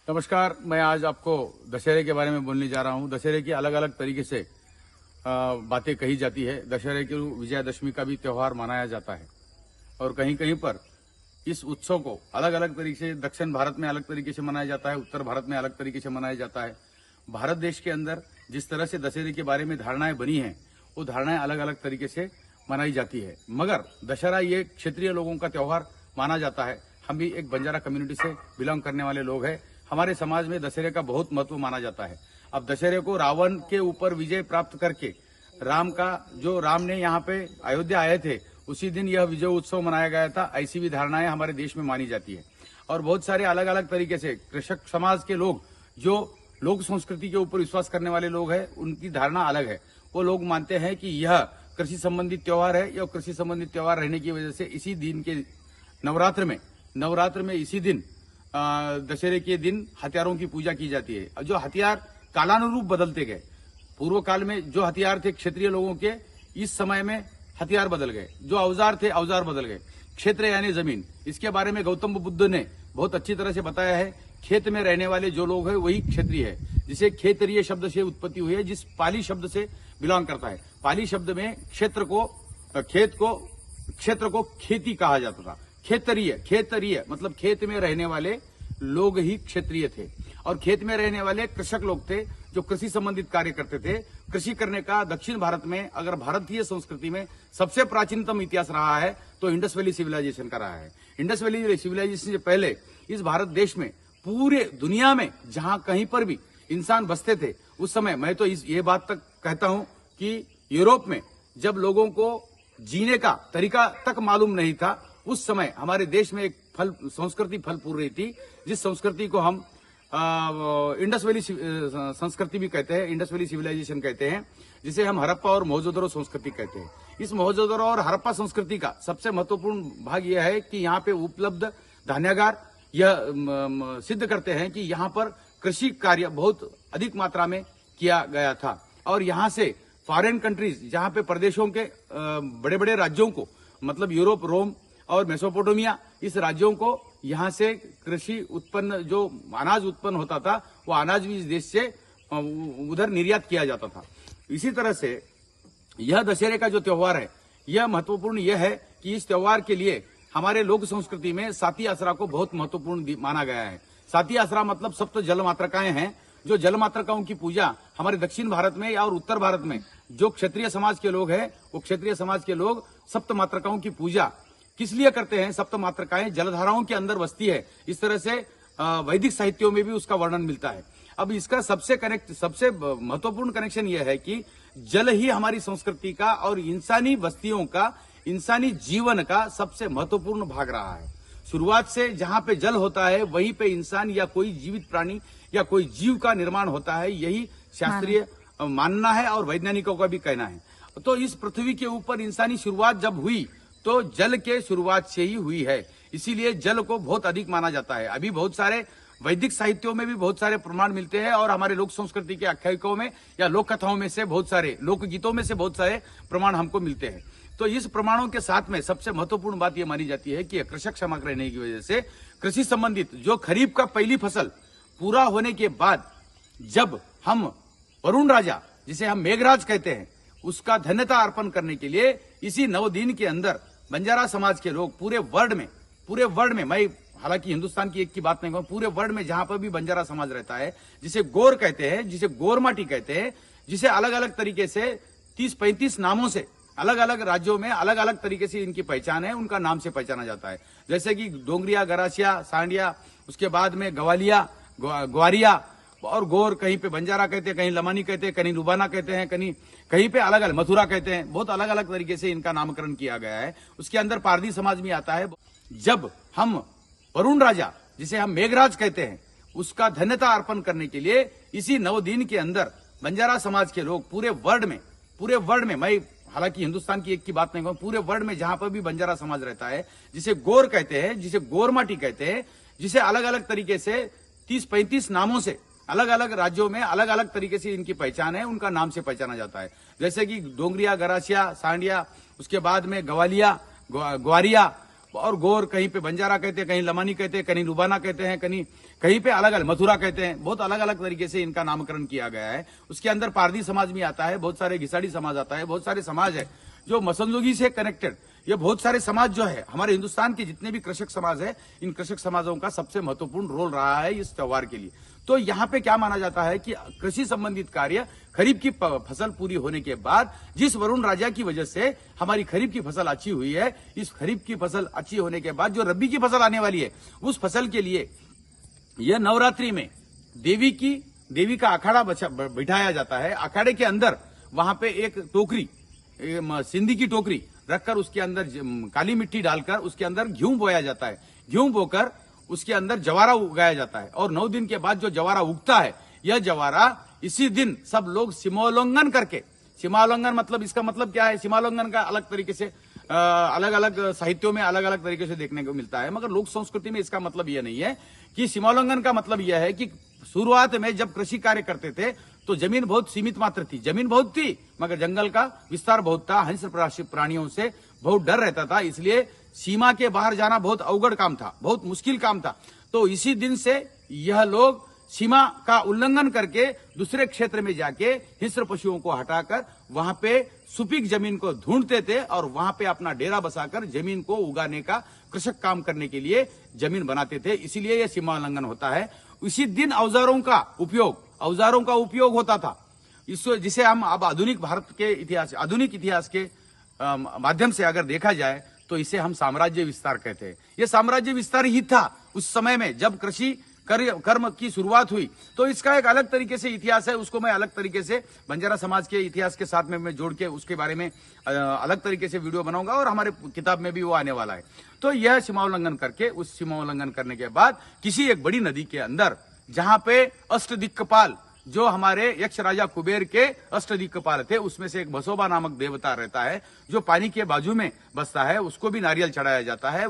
नमस्कार। मैं आज आपको दशहरे के बारे में बोलने जा रहा हूं। दशहरे की अलग अलग तरीके से बातें कही जाती है। दशहरे की विजयादशमी का भी त्यौहार मनाया जाता है और कहीं कहीं पर इस उत्सव को अलग अलग तरीके से दक्षिण भारत में अलग तरीके से मनाया जाता है, उत्तर भारत में अलग तरीके से मनाया जाता है। भारत देश के अंदर जिस तरह से दशहरे के बारे में धारणाएं बनी हैं, वो धारणाएं अलग अलग तरीके से मनाई जाती है। मगर दशहरा ये क्षेत्रीय लोगों का त्यौहार माना जाता है। हम भी एक बंजारा कम्युनिटी से बिलोंग करने वाले लोग हैं। हमारे समाज में दशहरे का बहुत महत्व माना जाता है। अब दशहरे को रावण के ऊपर विजय प्राप्त करके राम ने यहाँ पे अयोध्या आए थे, उसी दिन यह विजय उत्सव मनाया गया था। ऐसी भी धारणाएं हमारे देश में मानी जाती है। और बहुत सारे अलग अलग तरीके से कृषक समाज के लोग, जो लोक संस्कृति के ऊपर विश्वास करने वाले लोग हैं, उनकी धारणा अलग है। वो लोग मानते हैं कि यह कृषि संबंधित त्योहार है। यह कृषि संबंधित त्योहार रहने की वजह से इसी दिन के नवरात्र में इसी दिन दशहरे के दिन हथियारों की पूजा की जाती है। जो हथियार कालानुरूप बदलते गए, पूर्व काल में जो हथियार थे क्षेत्रीय लोगों के, इस समय में हथियार बदल गए। जो औजार थे, औजार बदल गए। क्षेत्र यानी जमीन, इसके बारे में गौतम बुद्ध ने बहुत अच्छी तरह से बताया है। खेत में रहने वाले जो लोग हैं वही क्षेत्रीय है, जिसे खेतरीय शब्द से उत्पत्ति हुई है, जिस पाली शब्द से बिलोंग करता है। पाली शब्द में क्षेत्र को खेती कहा जाता था। खेतरीय मतलब खेत में रहने वाले लोग ही क्षेत्रीय थे। और खेत में रहने वाले कृषक लोग थे जो कृषि संबंधित कार्य करते थे। कृषि करने का दक्षिण भारत में, अगर भारतीय संस्कृति में सबसे प्राचीनतम इतिहास रहा है तो इंडस वैली सिविलाइजेशन का रहा है। इंडस वैली सिविलाइजेशन से पहले इस भारत देश में, पूरे दुनिया में जहां कहीं पर भी इंसान बसते थे, उस समय मैं तो ये बात तक कहता हूं कि यूरोप में जब लोगों को जीने का तरीका तक मालूम नहीं था, उस समय हमारे देश में एक संस्कृति फल फूल रही थी, जिस संस्कृति को हम इंडस वैली संस्कृति भी कहते हैं, इंडस वैली सिविलाइजेशन कहते हैं, जिसे हम हड़प्पा और मोहनजोदड़ो संस्कृति कहते हैं। इस मोहनजोदड़ो और हड़प्पा संस्कृति का सबसे महत्वपूर्ण भाग यह है कि यहाँ पे उपलब्ध धान्यागार यह सिद्ध करते हैं कि यहाँ पर कृषि कार्य बहुत अधिक मात्रा में किया गया था। और यहाँ से फॉरेन कंट्रीज, जहाँ पे प्रदेशों के बड़े बड़े राज्यों को, मतलब यूरोप, रोम और मेसोपोटामिया, इस राज्यों को यहाँ से कृषि उत्पन्न, जो अनाज उत्पन्न होता था, वो अनाज भी इस देश से उधर निर्यात किया जाता था। इसी तरह से यह दशहरे का जो त्योहार है, यह महत्वपूर्ण यह है कि इस त्योहार के लिए हमारे लोक संस्कृति में साती आसरा को बहुत महत्वपूर्ण माना गया है। साती आसरा मतलब सप्त जल मात्रकाएं हैं। जो जल मात्रकाओं की पूजा हमारे दक्षिण भारत में और उत्तर भारत में जो क्षत्रिय समाज के लोग हैं, वो क्षत्रिय समाज के लोग सप्त मात्रकाओं की पूजा किस लिए करते हैं? सप्त मात्रकाएं जलधाराओं के अंदर बसती है, इस तरह से वैदिक साहित्यों में भी उसका वर्णन मिलता है। अब इसका सबसे महत्वपूर्ण कनेक्शन यह है कि जल ही हमारी संस्कृति का और इंसानी बस्तियों का, इंसानी जीवन का सबसे महत्वपूर्ण भाग रहा है। शुरुआत से जहां पे जल होता है, वहीं पे इंसान या कोई जीवित प्राणी या कोई जीव का निर्माण होता है। यही शास्त्रीय मानना है और वैज्ञानिकों का भी कहना है। तो इस पृथ्वी के ऊपर इंसानी शुरुआत जब हुई तो जल के शुरुआत से ही हुई है, इसीलिए जल को बहुत अधिक माना जाता है। अभी बहुत सारे वैदिक साहित्यों में भी बहुत सारे प्रमाण मिलते हैं और हमारे लोक संस्कृति के आख्यायिकों में या लोक कथाओं में से बहुत सारे, लोकगीतों में से बहुत सारे प्रमाण हमको मिलते हैं। तो इस प्रमाणों के साथ में सबसे महत्वपूर्ण बात यह मानी जाती है कि कृषक समाज रहने की वजह से कृषि संबंधित जो खरीफ का पहली फसल पूरा होने के बाद जब हम वरुण राजा, जिसे हम मेघराज कहते हैं, उसका धन्यता अर्पण करने के लिए इसी 9 दिन के अंदर बंजारा समाज के लोग पूरे वर्ल्ड में, मैं हालांकि हिंदुस्तान की एक की बात नहीं कहूं, पूरे वर्ल्ड में जहां पर भी बंजारा समाज रहता है, जिसे गोर कहते हैं, जिसे गोरमाटी कहते हैं, जिसे अलग अलग तरीके से 30-35 नामों से अलग अलग राज्यों में अलग अलग तरीके से इनकी पहचान है, उनका नाम से पहचाना जाता है। जैसे कि डोंगरिया, गरासिया, सांडिया, उसके बाद में गवालिया, ग्वारिया और गोर, कहीं पे बंजारा कहते हैं, कहीं लमानी कहते हैं, कहीं लुबाना कहते हैं, कहीं पे अलग अलग मथुरा कहते हैं। बहुत अलग अलग तरीके से इनका नामकरण किया गया है। उसके अंदर पारधी समाज भी आता है। जब हम वरुण राजा, जिसे हम मेघराज कहते हैं, उसका धन्यता अर्पण करने के लिए इसी 9 दिन के अंदर बंजारा समाज के लोग पूरे वर्ल्ड में, मैं हालांकि हिंदुस्तान की एक की बात नहीं कहूं, पूरे वर्ल्ड में जहां पर भी बंजारा समाज रहता है, जिसे गोर कहते हैं, जिसे गोरमाटी कहते हैं, जिसे अलग अलग तरीके से 30-35 नामों से अलग अलग राज्यों में अलग अलग तरीके से इनकी पहचान है, उनका नाम से पहचाना जाता है। जैसे कि डोंगरिया, गरासिया, सांडिया, उसके बाद में गवालिया, ग्वारिया और गौर कहीं पे बंजारा कहते हैं, कहीं लमानी कहते हैं, कहीं रुबाना कहते हैं, कहीं पे अलग अलग मथुरा कहते हैं। बहुत अलग अलग तरीके से इनका नामकरण किया गया है। उसके अंदर पारधी समाज भी आता है, बहुत सारे घिसाड़ी समाज आता है, बहुत सारे समाज है जो मसंजोगी से कनेक्टेड। ये बहुत सारे समाज जो है हमारे हिंदुस्तान के जितने भी कृषक समाज है, इन कृषक समाजों का सबसे महत्वपूर्ण रोल रहा है इस त्योहार के लिए। तो यहाँ पे क्या माना जाता है कि कृषि संबंधित कार्य खरीफ की फसल पूरी होने के बाद, जिस वरुण राजा की वजह से हमारी खरीफ की फसल अच्छी हुई है, इस खरीफ की फसल अच्छी होने के बाद जो रबी की फसल आने वाली है, उस फसल के लिए यह नवरात्रि में देवी का अखाड़ा बिठाया जाता है। अखाड़े के अंदर वहां पे एक टोकरी, सिंधी की टोकरी रखकर उसके अंदर काली मिट्टी डालकर उसके अंदर गेहूं बोया जाता है। गेहूं बोकर उसके अंदर जवारा उगाया जाता है और 9 दिन के बाद जो जवारा उगता है, यह जवारा इसी दिन सब लोग सीमोल्लंघन करके, सीमाोल्लंघन मतलब इसका मतलब क्या है, सीमाोल्लंघन का अलग तरीके से अलग अलग साहित्यों में अलग अलग तरीके से देखने को मिलता है, मगर लोक संस्कृति में इसका मतलब यह नहीं है कि सीमोल्लंघन का मतलब यह है कि शुरुआत में जब कृषि कार्य करते थे तो जमीन बहुत सीमित मात्र थी, जमीन बहुत थी मगर जंगल का विस्तार बहुत था, हिंस्र प्राणियों से बहुत डर रहता था, इसलिए सीमा के बाहर जाना बहुत अवगढ़ काम था, बहुत मुश्किल काम था। तो इसी दिन से यह लोग सीमा का उल्लंघन करके दूसरे क्षेत्र में जाके हिंस्र पशुओं को हटाकर वहां पे सुपीक जमीन को ढूंढते थे और वहां पे अपना डेरा बसाकर जमीन को उगाने का, कृषक काम करने के लिए जमीन बनाते थे, इसीलिए यह सीमा उल्लंघन होता है। इसी दिन औजारों का उपयोग होता था, इसको जिसे हम अब आधुनिक भारत के इतिहास, आधुनिक इतिहास के माध्यम से अगर देखा जाए तो इसे हम साम्राज्य विस्तार कहते हैं। यह साम्राज्य विस्तार ही था उस समय में जब कृषि कर्म की शुरुआत हुई। तो इसका एक अलग तरीके से इतिहास है, उसको मैं अलग तरीके से बंजारा समाज के इतिहास के साथ में मैं जोड़ के उसके बारे में अलग तरीके से वीडियो बनाऊंगा और हमारे किताब में भी वो आने वाला है। तो यह सीमा उल्लंघन करके, उस सीमा उल्लंघन करने के बाद किसी एक बड़ी नदी के अंदर, जहां पे अष्टदिक्पाल जो हमारे यक्ष राजा कुबेर के अष्टदिक्पाल थे, उसमें से एक बसोबा नामक देवता रहता है जो पानी के बाजू में बसता है, उसको भी नारियल चढ़ाया जाता है।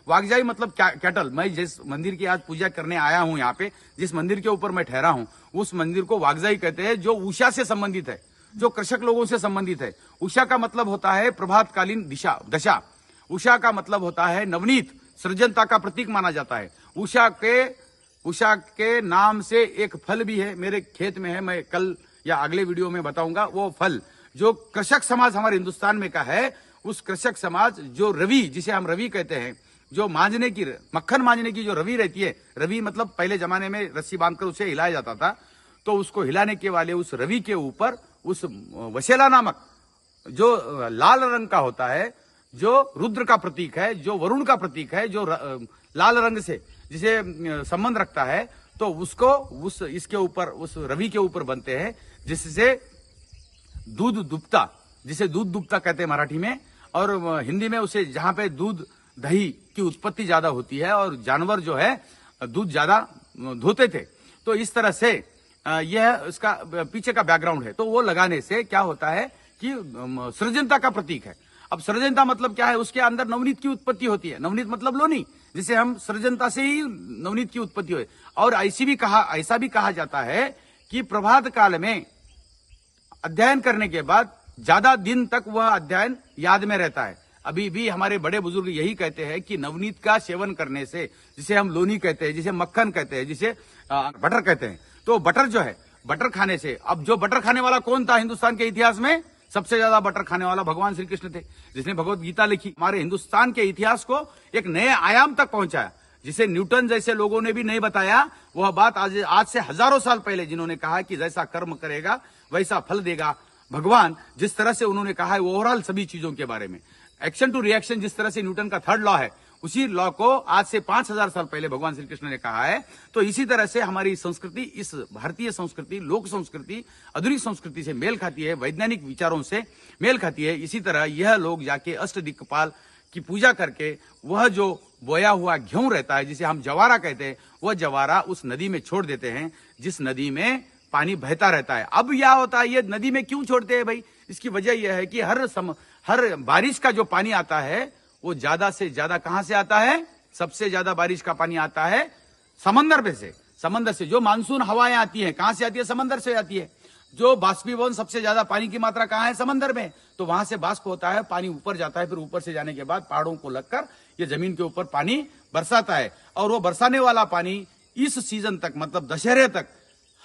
वागजाई मतलब कैटल। मैं जिस मंदिर की आज पूजा करने आया हूं, यहाँ पे जिस मंदिर के ऊपर मैं ठहरा हूं, उस मंदिर को वागजाई कहते हैं, जो उषा से संबंधित है, जो कृषक लोगों से संबंधित है। उषा का मतलब होता है प्रभातकालीन दशा। उषा का मतलब होता है नवनीत, सृजनता का प्रतीक माना जाता है। उषा के नाम से एक फल भी है, मेरे खेत में है, मैं कल या अगले वीडियो में बताऊंगा। वो फल जो कृषक समाज हमारे हिंदुस्तान में का है, उस कृषक समाज जो रवि, जिसे हम रवि कहते हैं, जो मक्खन मांजने की जो रवि रहती है, रवि मतलब पहले जमाने में रस्सी बांधकर उसे हिलाया जाता था, तो उसको हिलाने के वाले उस रवि के ऊपर उस वशेला नामक जो लाल रंग का होता है, जो रुद्र का प्रतीक है, जो वरुण का प्रतीक है, जो लाल रंग से जिसे संबंध रखता है, तो उसको इसके ऊपर, उस रवि के ऊपर बनते हैं, जिससे दूध दुबता कहते हैं मराठी में, और हिंदी में उसे, जहां पे दूध दही की उत्पत्ति ज्यादा होती है और जानवर जो है दूध ज्यादा धोते थे। तो इस तरह से यह इसका पीछे का बैकग्राउंड है। तो वो लगाने से क्या होता है कि सृजनता का प्रतीक है। अब सृजनता मतलब क्या है, उसके अंदर नवनीत की उत्पत्ति होती है। नवनीत मतलब लोनी, जिसे हम सृजनता से ही नवनीत की उत्पत्ति हुई। और ऐसा भी कहा जाता है कि प्रभात काल में अध्ययन करने के बाद ज्यादा दिन तक वह अध्ययन याद में रहता है। अभी भी हमारे बड़े बुजुर्ग यही कहते हैं कि नवनीत का सेवन करने से, जिसे हम लोनी कहते हैं, जिसे मक्खन कहते हैं, जिसे बटर कहते हैं, तो बटर जो है, बटर खाने से, अब जो बटर खाने वाला कौन था हिंदुस्तान के इतिहास में? सबसे ज्यादा बटर खाने वाला भगवान श्री कृष्ण थे, जिसने भगवत गीता लिखी, हमारे हिंदुस्तान के इतिहास को एक नए आयाम तक पहुंचाया, जिसे न्यूटन जैसे लोगों ने भी नहीं बताया। वह बात आज से हजारों साल पहले जिन्होंने कहा कि जैसा कर्म करेगा वैसा फल देगा भगवान, जिस तरह से उन्होंने कहा है ओवरऑल सभी चीजों के बारे में, एक्शन टू रिएक्शन, जिस तरह से न्यूटन का थर्ड लॉ है, उसी लॉ को आज से 5000 साल पहले भगवान श्री कृष्ण ने कहा है। तो इसी तरह से हमारी संस्कृति, इस भारतीय संस्कृति, लोक संस्कृति आधुनिक संस्कृति से मेल खाती है, वैज्ञानिक विचारों से मेल खाती है। इसी तरह यह लोग जाके अष्टदिक्पाल की पूजा करके वह जो बोया हुआ गेहूं रहता है, जिसे हम जवारा कहते हैं, वह जवारा उस नदी में छोड़ देते हैं, जिस नदी में पानी बहता रहता है। अब यह होता है, ये नदी में क्यों छोड़ते हैं भाई? इसकी वजह यह है कि हर बारिश का जो पानी आता है वो ज्यादा से ज्यादा कहां से आता है? सबसे ज्यादा बारिश का पानी आता है समंदर में से। समंदर से जो मानसून हवाएं आती हैं, कहां से आती है? समंदर से आती है। जो बाष्पीभवन सबसे ज्यादा पानी की मात्रा कहाँ है? समंदर में। तो वहां से बाष्प होता है, पानी ऊपर जाता है, फिर ऊपर से जाने के बाद पहाड़ों को लगकर ये जमीन के ऊपर पानी बरसाता है। और वो बरसाने वाला पानी इस सीजन तक, मतलब दशहरे तक,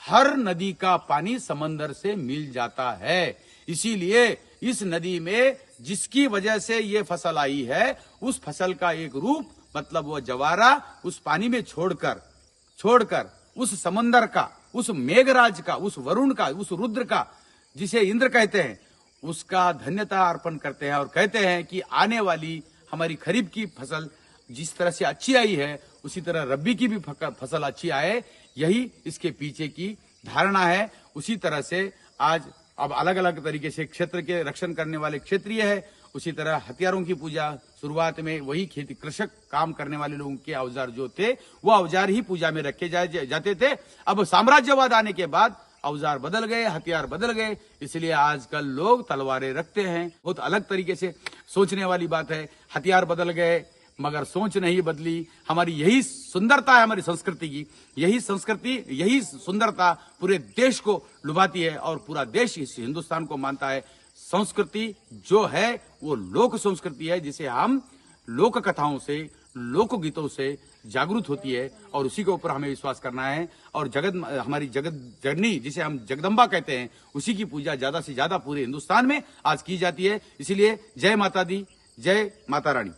हर नदी का पानी समंदर से मिल जाता है। इसीलिए इस नदी में जिसकी वजह से ये फसल आई है, उस फसल का एक रूप, मतलब वो जवारा उस पानी में छोड़कर उस समंदर का, उस मेघराज का, उस वरुण का, उस रुद्र का, जिसे इंद्र कहते हैं, उसका धन्यता अर्पण करते हैं और कहते हैं कि आने वाली हमारी खरीफ की फसल जिस तरह से अच्छी आई है, उसी तरह रब्बी की भी फसल अच्छी आए, यही इसके पीछे की धारणा है। उसी तरह से आज अब अलग अलग तरीके से क्षेत्र के रक्षण करने वाले क्षेत्रीय है, उसी तरह हथियारों की पूजा, शुरुआत में वही खेती कृषक काम करने वाले लोगों के औजार जो थे, वो औजार ही पूजा में रखे जाते थे। अब साम्राज्यवाद आने के बाद औजार बदल गए, हथियार बदल गए, इसलिए आजकल लोग तलवारें रखते हैं। बहुत अलग तरीके से सोचने वाली बात है। हथियार बदल गए मगर सोच नहीं बदली। हमारी यही सुंदरता है, हमारी संस्कृति की यही संस्कृति, यही सुंदरता पूरे देश को लुभाती है और पूरा देश इस हिंदुस्तान को मानता है। संस्कृति जो है वो लोक संस्कृति है, जिसे हम लोक कथाओं से, लोकगीतों से जागृत होती है और उसी के ऊपर हमें विश्वास करना है। और हमारी जगत जननी, जिसे हम जगदम्बा कहते हैं, उसी की पूजा ज्यादा से ज्यादा पूरे हिंदुस्तान में आज की जाती है। इसीलिए जय माता दी, जय माता रानी।